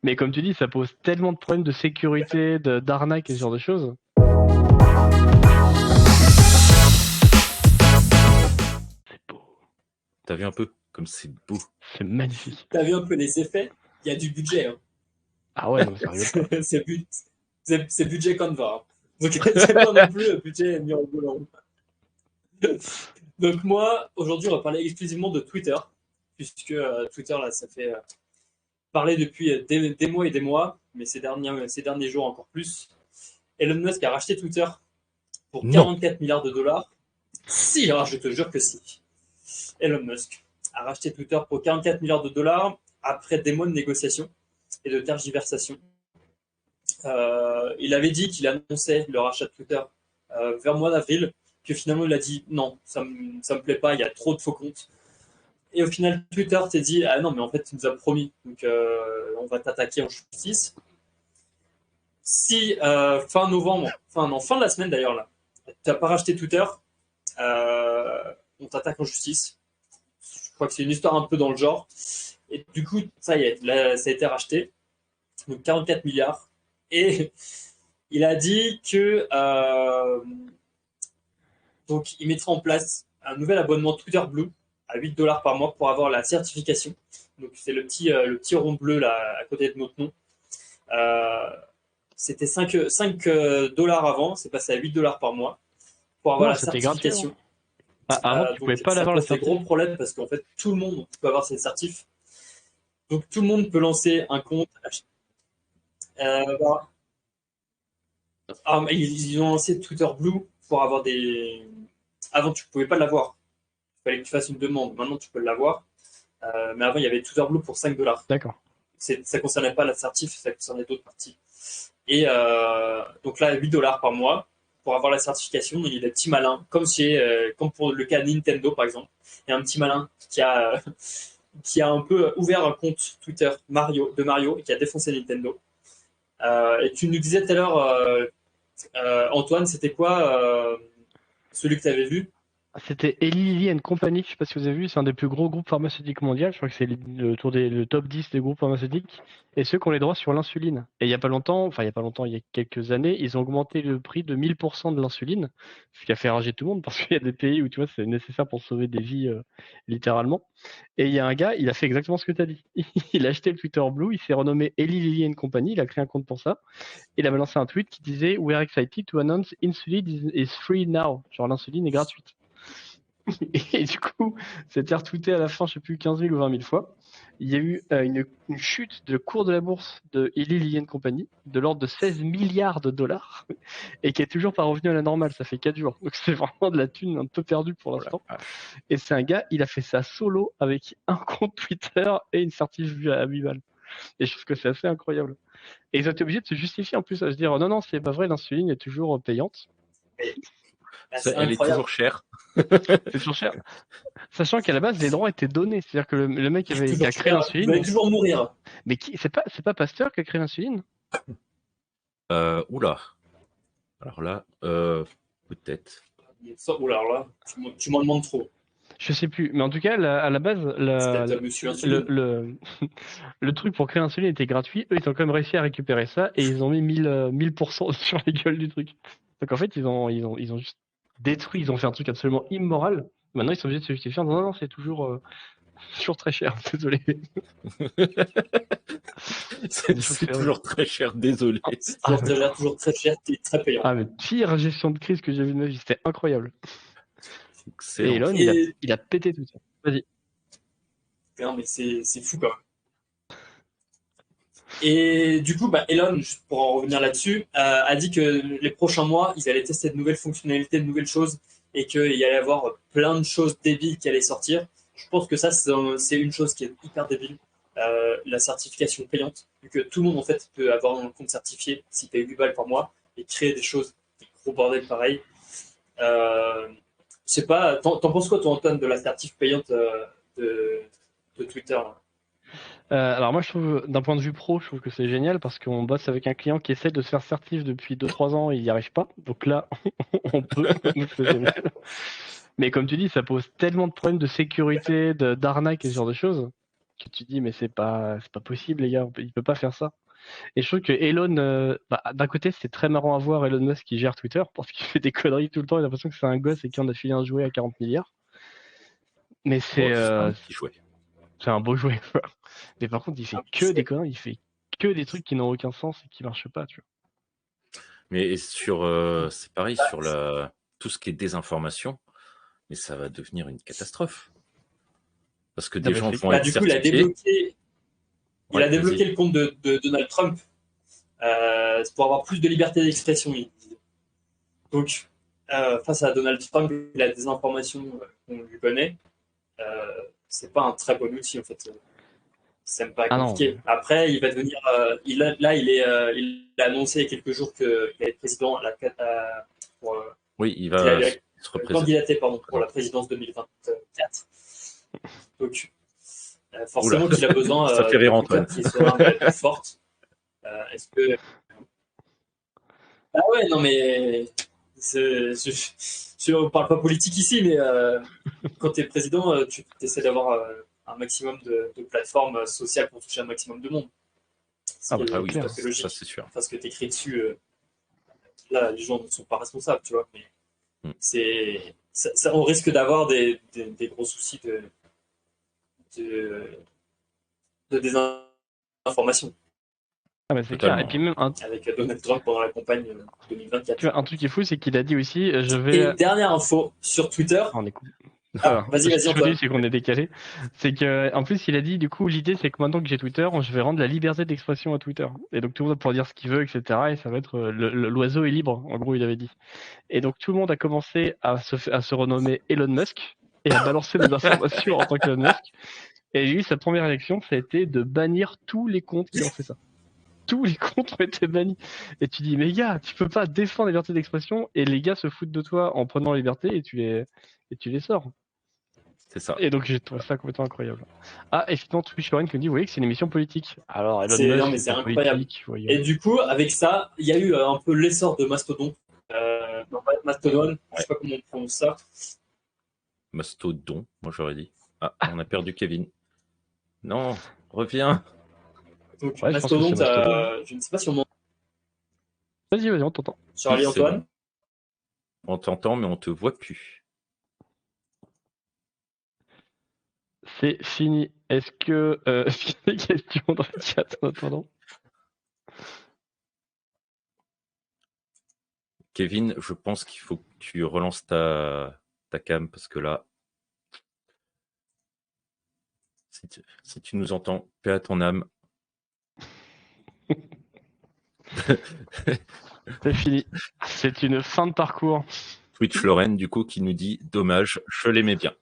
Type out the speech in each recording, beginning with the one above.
Mais comme tu dis, ça pose tellement de problèmes de sécurité, d'arnaque et ce genre de choses. C'est beau. T'as vu un peu comme c'est beau. C'est magnifique. T'as vu un peu les effets? Il y a du budget. Hein. Ah ouais, non, ça rigole pas. c'est budget Canva. Hein. Donc c'est pas non plus budget mis en boulot. Donc moi, aujourd'hui, on va parler exclusivement de Twitter, puisque Twitter, là, ça fait parler depuis des mois et des mois, mais ces derniers jours encore plus. Elon Musk a racheté Twitter pour 44 milliards de dollars. Si, alors je te jure que si. Elon Musk a racheté Twitter pour 44 milliards de dollars après des mois de négociations et de tergiversations. Il avait dit qu'il annonçait le rachat de Twitter vers le mois d'avril, puis finalement il a dit non, ça me plaît pas, il y a trop de faux comptes. Et au final, Twitter s'est dit ah non, mais en fait, tu nous as promis, donc on va t'attaquer en justice. Si fin de la semaine d'ailleurs, là, tu n'as pas racheté Twitter, on t'attaque en justice. Je crois que c'est une histoire un peu dans le genre. Et du coup, ça y est, là, ça a été racheté. Donc 44 milliards. Et il a dit que donc il mettra en place un nouvel abonnement Twitter Blue à 8 dollars par mois pour avoir la certification. Donc c'est le petit rond bleu là à côté de notre nom. C'était 5 dollars avant, c'est passé à 8 dollars par mois pour avoir la certification. Gratuit, hein. Avant, tu pouvais pas l'avoir la certification. C'est un gros problème parce qu'en fait, tout le monde peut avoir cette certif. Donc tout le monde peut lancer un compte. Ils ont lancé Twitter Blue pour avoir des. Avant, tu pouvais pas l'avoir. Il fallait que tu fasses une demande. Maintenant, tu peux l'avoir. Mais avant, il y avait Twitter Blue pour 5 dollars. D'accord. Ça concernait pas la certif, ça concernait d'autres parties. Et donc là, 8 dollars par mois pour avoir la certification. Il y a des petits malins, comme pour le cas Nintendo par exemple. Il y a un petit malin qui a un peu ouvert un compte Twitter de Mario et qui a défoncé Nintendo. Et tu nous disais tout à l'heure, Antoine, c'était quoi celui que tu avais vu? C'était Eli Lilly Company, je ne sais pas si vous avez vu, c'est un des plus gros groupes pharmaceutiques mondiaux, je crois que c'est le top 10 des groupes pharmaceutiques, et ceux qui ont les droits sur l'insuline. Et il y a quelques années, ils ont augmenté le prix de 1000% de l'insuline, ce qui a fait rager tout le monde, parce qu'il y a des pays où tu vois, c'est nécessaire pour sauver des vies, littéralement. Et il y a un gars, il a fait exactement ce que tu as dit. Il a acheté le Twitter Blue, il s'est renommé Eli Lilly Company, il a créé un compte pour ça. Il avait lancé un tweet qui disait We are excited to announce insulin is free now. Genre l'insuline est gratuite. Et du coup, c'était retweeté à la fin, je sais plus, 15 000 ou 20 000 fois. Il y a eu une chute de cours de la bourse de Eli Lilly Company de l'ordre de 16 milliards de dollars et qui est toujours pas revenu à la normale. Ça fait 4 jours. Donc c'est vraiment de la thune un peu perdue pour l'instant. Et c'est un gars, il a fait ça solo avec un compte Twitter et une certif à 8 balles. Et je trouve que c'est assez incroyable. Et ils ont été obligés de se justifier en plus à se dire non, c'est pas vrai, l'insuline est toujours payante. Elle est toujours chère. C'est toujours cher. Sachant qu'à la base, les droits étaient donnés. C'est-à-dire que le mec qui a créé l'insuline. Il va toujours mourir. Mais c'est pas Pasteur qui a créé l'insuline? Oula. Alors là, peut-être. Oula, alors là, tu m'en demandes trop. Je sais plus, mais en tout cas, à la base, le truc pour créer l'insuline était gratuit. Eux, ils ont quand même réussi à récupérer ça et ils ont mis 1000% sur les gueules du truc. Donc en fait, ils ont juste détruit, ils ont fait un truc absolument immoral. Maintenant, ils sont obligés de se justifier en disant non, c'est toujours très cher, désolé. c'est toujours très cher, désolé. C'est toujours très cher et très payant. Ah, mais pire gestion de crise que j'ai vue de ma vie, c'était incroyable. Et Elon, il a pété tout ça. Vas-y. Non, mais c'est fou quand même. Et du coup, Elon, juste pour en revenir là-dessus, a dit que les prochains mois, ils allaient tester de nouvelles fonctionnalités, de nouvelles choses, et qu'il y allait y avoir plein de choses débiles qui allaient sortir. Je pense que ça, c'est une chose qui est hyper débile, la certification payante, vu que tout le monde en fait peut avoir un compte certifié s'il paye 8 balles par mois et créer des choses, des gros bordels pareils. Je sais pas, t'en penses quoi toi, Antoine, de la certif payante de Twitter là? Alors moi, je trouve, d'un point de vue pro, je trouve que c'est génial parce qu'on bosse avec un client qui essaie de se faire certif depuis 2-3 ans et il n'y arrive pas. Donc là, on peut. C'est génial. Mais comme tu dis, ça pose tellement de problèmes de sécurité, d'arnaque et ce genre de choses. que tu dis mais c'est pas possible les gars, il peut pas faire ça. Et je trouve que Elon, d'un côté c'est très marrant à voir Elon Musk qui gère Twitter parce qu'il fait des conneries tout le temps, il a l'impression que c'est un gosse et qu'il en a filé un jouet à 40 milliards. Mais c'est un petit jouet. C'est un beau jouet. Mais par contre il fait que des conneries, il fait que des trucs qui n'ont aucun sens et qui marchent pas, tu vois. Mais c'est pareil sur tout ce qui est désinformation, mais ça va devenir une catastrophe. Parce que des gens vont être certifiés. Il a débloqué le compte de Donald Trump pour avoir plus de liberté d'expression. Donc, face à Donald Trump et la désinformation qu'on lui connaît, c'est pas un très bon outil en fait. C'est même pas compliqué. Après, il va devenir. Il a annoncé il y a quelques jours qu'il allait être président oui, il va se candidater pour la présidence 2024. Donc, forcément qu'il a besoin ça fait rire Antoine. qui soit plus forte. Est-ce que. Ah ouais, non mais. Je ne parle pas politique ici, mais quand tu es président, tu essaies d'avoir un maximum de plateformes sociales pour toucher un maximum de monde. Oui, ça c'est sûr. Parce que tu écris dessus, là, les gens ne sont pas responsables, tu vois. Mais on risque d'avoir des gros soucis de désinformation. Ah bah c'est clair. Et puis même avec Donald Trump pendant la campagne 2024. Tu vois, un truc qui est fou, c'est qu'il a dit aussi, je vais. Et dernière info sur Twitter. On est cool. Vas-y, Antoine. C'est qu'on est décalé. C'est que, en plus, il a dit, du coup, l'idée, c'est que maintenant que j'ai Twitter, je vais rendre la liberté d'expression à Twitter. Et donc, tout le monde va pouvoir dire ce qu'il veut, etc. Et ça va être l'oiseau est libre, en gros, il avait dit. Et donc, tout le monde a commencé à se renommer Elon Musk et à balancer des informations en tant qu'Elon Musk. Et lui, sa première élection, ça a été de bannir tous les comptes qui ont fait ça. Tous les comptes ont été bannis. Et tu dis, mais gars, tu peux pas défendre la liberté d'expression et les gars se foutent de toi en prenant la liberté et tu les sors. C'est ça. Et donc j'ai trouvé ça complètement incroyable. Ah, et finalement, Twitch Lorraine qui me dit, vous voyez que c'est une émission politique. Alors, Elon Musk, c'est incroyable. Et du coup, avec ça, il y a eu un peu l'essor de Mastodon. Mastodon, je sais pas comment on prononce ça. Mastodon, moi j'aurais dit. Ah, on a perdu Kevin. Non, reviens. Donc, Mastodon, je ne sais pas si on m'entend. Vas-y, on t'entend. Charlie, Antoine. On t'entend, mais on te voit plus. C'est fini. Est-ce que des questions dans le chat en attendant? Kevin, je pense qu'il faut que tu relances ta cam parce que là, si tu nous entends, paix à ton âme. C'est fini. C'est une fin de parcours. Twitch Lorraine, du coup, qui nous dit « Dommage, je l'aimais bien ».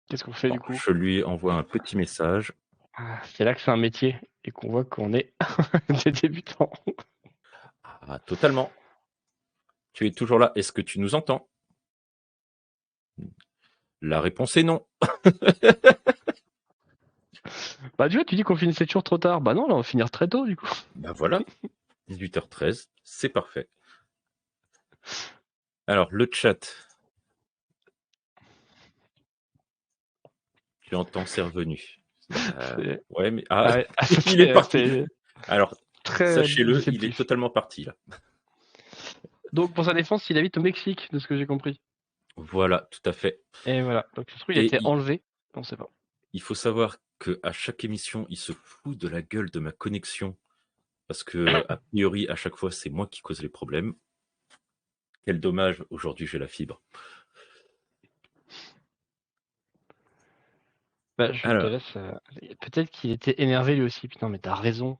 Qu'est-ce qu'on fait du coup? Je lui envoie un petit message. C'est là que c'est un métier et qu'on voit qu'on est des débutants. Ah, totalement. Tu es toujours là. Est-ce que tu nous entends? La réponse est non. Bah tu vois, tu dis qu'on finissait toujours trop tard. Bah non, là on va finir très tôt du coup. Bah voilà, 18h13, c'est parfait. Alors, le chat. Tu entends, c'est revenu. Ouais, mais il est parti. Alors, sachez-le, il est totalement parti là. Donc, pour sa défense, il habite au Mexique, de ce que j'ai compris. Voilà, tout à fait. Et voilà. Donc, je trouve qu'il a été enlevé. On ne sait pas. Il faut savoir qu'à chaque émission, il se fout de la gueule de ma connexion. Parce que, a priori, à chaque fois, c'est moi qui cause les problèmes. Quel dommage, aujourd'hui, j'ai la fibre. Bah, je te laisse. Peut-être qu'il était énervé lui aussi. Putain, mais t'as raison.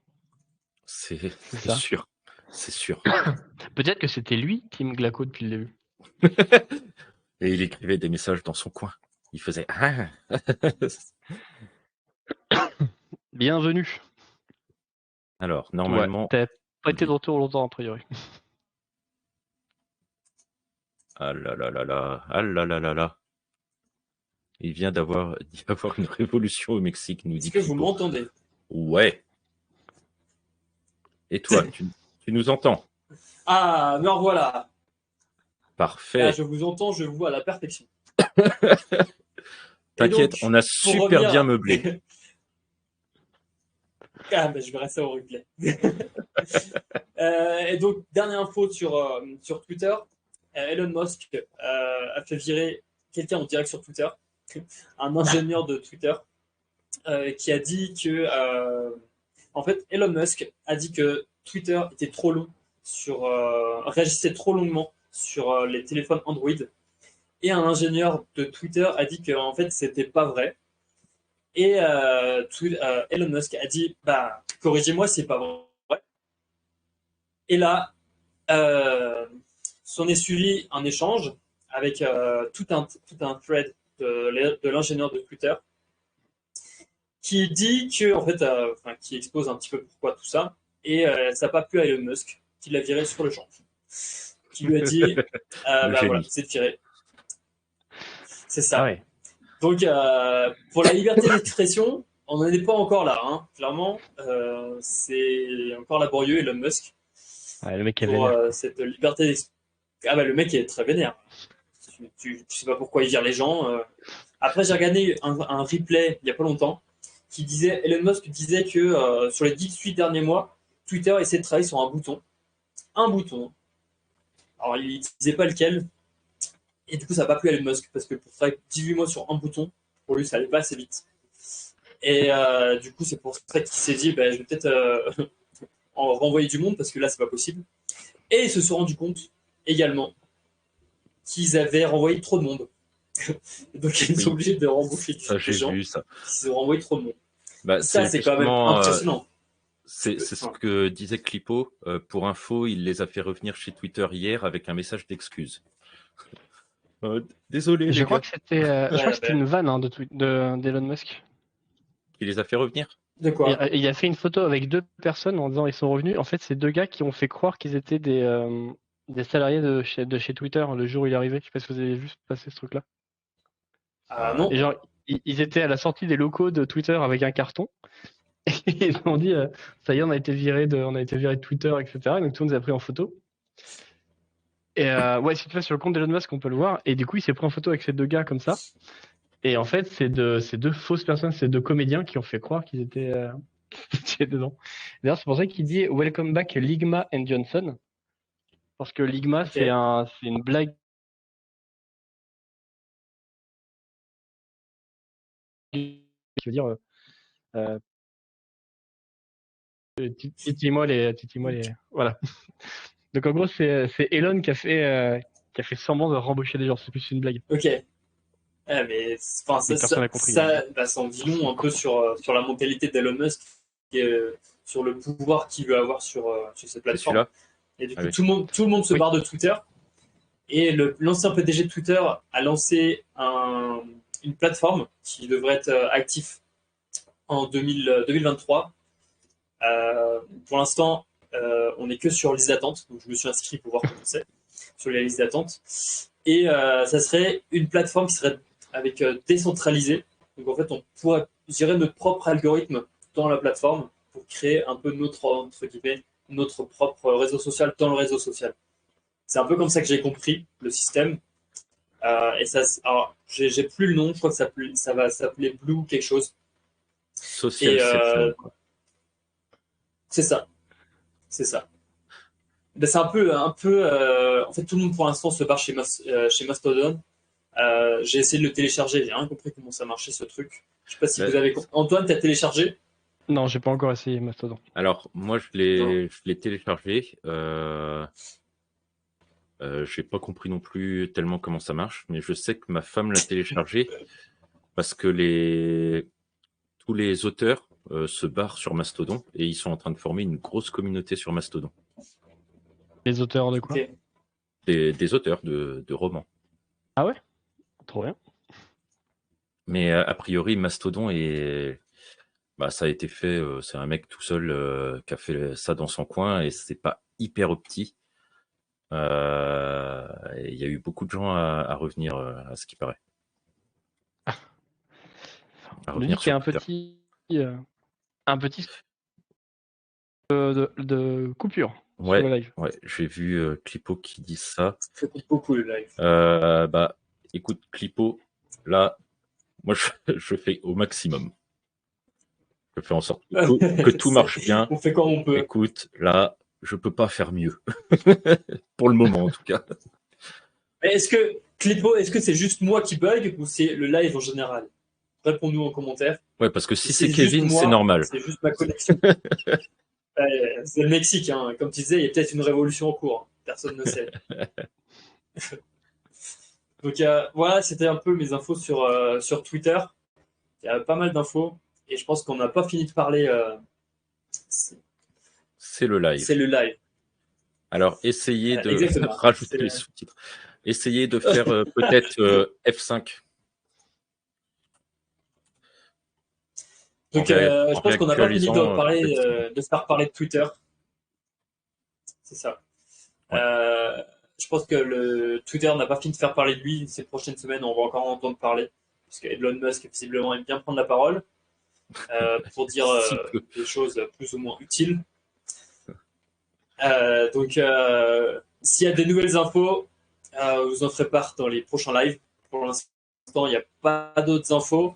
C'est sûr. C'est sûr. Peut-être que c'était lui qui me glaco depuis le début. Et il écrivait des messages dans son coin. Il faisait Bienvenue. Alors, normalement... Ouais, t'as pas été de retour longtemps, a priori. Ah là là là là. Ah là là là là. Il vient d'y avoir une révolution au Mexique, nous dit. Est-ce que vous m'entendez? Ouais. Et toi, tu nous entends? Ah, me revoilà. Parfait. je vous entends, je vous vois à la perfection. T'inquiète, donc, on a pour super revenir- bien meublé. Je verrai ça au replay. Et donc, dernière info sur Twitter. Elon Musk a fait virer quelqu'un en direct sur Twitter, un ingénieur de Twitter, qui a dit que, en fait, Elon Musk a dit que Twitter était trop long réagissait trop longuement sur les téléphones Android. Et un ingénieur de Twitter a dit que, en fait, c'était pas vrai. Et Elon Musk a dit, bah, corrigez-moi, c'est pas vrai. Et là, s'en est suivi un échange avec tout un thread de l'ingénieur de Twitter qui dit que, en fait, qui expose un petit peu pourquoi tout ça. Et ça n'a pas plu à Elon Musk, qui l'a viré sur le champ. Qui lui a dit, Le bah génie. voilà, c'est viré. C'est ça. Ah ouais. Donc, pour la liberté d'expression, on n'en est pas encore là. Hein. Clairement, c'est encore laborieux, Elon Musk, Ouais, le mec est pour vénère. cette liberté d'expression. Ah bah, le mec est très vénère. Tu sais pas pourquoi il vire les gens. Après, j'ai regardé un replay il y a pas longtemps qui disait, Elon Musk disait que sur les 18 derniers mois, Twitter essaie de travailler sur un bouton. Un bouton. Alors, il disait pas lequel. Et du coup, ça n'a pas plu à Elon Musk parce que pour travailler 18 mois sur un bouton, pour lui, ça allait pas assez vite. Et du coup, c'est pour ça qu'il s'est dit, bah, je vais peut-être en renvoyer du monde parce que là, c'est pas possible. Et ils se sont rendus compte également qu'ils avaient renvoyé trop de monde. Donc, ils sont obligés de remboucher Ça, des j'ai gens vu ça. qui ont renvoyé trop de monde. Bah, Ça, c'est quand même justement, impressionnant. c'est ce que disait Clipo. Pour info, il les a fait revenir chez Twitter hier avec un message d'excuse. Désolé, Je les crois gars. que c'était une vanne hein, d'Elon Musk. Il les a fait revenir. De quoi? Il a fait une photo avec deux personnes en disant ils sont revenus. En fait, c'est deux gars qui ont fait croire qu'ils étaient des salariés de chez Twitter le jour où il est arrivé. Je sais pas si vous avez vu passer ce truc-là. Non. Et genre, ils étaient à la sortie des locaux de Twitter avec un carton. Et ils ont dit ça y est, on a été viré de Twitter, etc. Et donc tout le monde les a pris en photo. Et ouais, si tu vas sur le compte d'Elon Musk, on peut le voir. Et du coup, il s'est pris en photo avec ces deux gars comme ça. Et en fait, c'est deux fausses personnes, c'est deux comédiens qui ont fait croire qu'ils étaient, qu'ils étaient dedans. D'ailleurs, c'est pour ça qu'il dit Welcome back Ligma and Johnson. Parce que Ligma, Ok. c'est une blague qui veut dire euh, titille-moi les. Voilà. Donc en gros, c'est Elon qui a fait semblant de rembaucher des gens. C'est plus une blague. Ok. Mais enfin, Mais personne n'a compris. ça en dit long un peu sur la mentalité d'Elon Musk et sur le pouvoir qu'il veut avoir sur cette C'est plateforme. celui-là. Et du Ah coup, oui. tout le monde se Oui. barre de Twitter. Et l'ancien PDG de Twitter a lancé une plateforme qui devrait être active en 2023. Pour l'instant, on n'est que sur liste d'attente. Donc, je me suis inscrit pour voir comment c'est sur les listes d'attente. Et ça serait une plateforme qui serait avec décentralisée. Donc, en fait, on pourrait gérer notre propre algorithme dans la plateforme pour créer un peu entre guillemets, notre propre réseau social dans le réseau social. C'est un peu comme ça que j'ai compris le système. Et ça, alors, j'ai plus le nom, je crois que ça va s'appeler Blue quelque chose. Et Socialception, quoi. c'est ça, c'est ça. Ben, c'est en fait, tout le monde pour l'instant se barre chez Mastodon. J'ai essayé de le télécharger, j'ai rien compris comment ça marchait ce truc. Je sais pas si Ben, vous avez. Antoine, t'as téléchargé? Non, j'ai pas encore essayé Mastodon. alors, moi, je l'ai téléchargé. J'ai pas compris non plus tellement comment ça marche, mais je sais que ma femme l'a téléchargé parce que tous les auteurs se barrent sur Mastodon et ils sont en train de former une grosse communauté sur Mastodon. Les auteurs de quoi? Ok. Des auteurs de romans. Ah ouais? Trop bien. Mais a priori, Mastodon ça a été fait. C'est un mec tout seul qui a fait ça dans son coin et c'est pas hyper opti. Il y a eu beaucoup de gens à revenir à ce qui paraît. À On nous dit revenir qu'il y a sur Twitter. un petit de coupure. sur le Ouais, live. ouais, j'ai vu Clipo qui dit ça. Ça coûte beaucoup le live. Bah, écoute, Clipo, là, moi, je fais au maximum. Je fais en sorte que tout marche bien. On fait comme on peut. Écoute, là, je peux pas faire mieux. Pour le moment, en tout cas. Mais est-ce que, Clipo, est-ce que c'est juste moi qui bug ou c'est le live en général? Réponds-nous en commentaire. Ouais, parce que si c'est juste Kevin, moi, c'est normal. c'est juste ma connexion. C'est le Mexique, hein. Comme tu disais, il y a peut-être une révolution en cours. Personne ne sait. Donc voilà, c'était un peu mes infos sur Twitter. Il y a pas mal d'infos et je pense qu'on n'a pas fini de parler. C'est le live. C'est le live. Alors, essayez de Exactement. rajouter les sous-titres. Essayez de faire peut-être F5. Donc, je pense qu'on n'a pas fini de parler, de se faire parler de Twitter. C'est ça. Ouais. Je pense que le Twitter n'a pas fini de faire parler de lui. Ces prochaines semaines, on va encore en entendre parler. Parce que Elon Musk, visiblement, aime bien prendre la parole pour dire des choses plus ou moins utiles. Donc, s'il y a des nouvelles infos, vous en ferez part dans les prochains lives. Pour l'instant, il n'y a pas d'autres infos.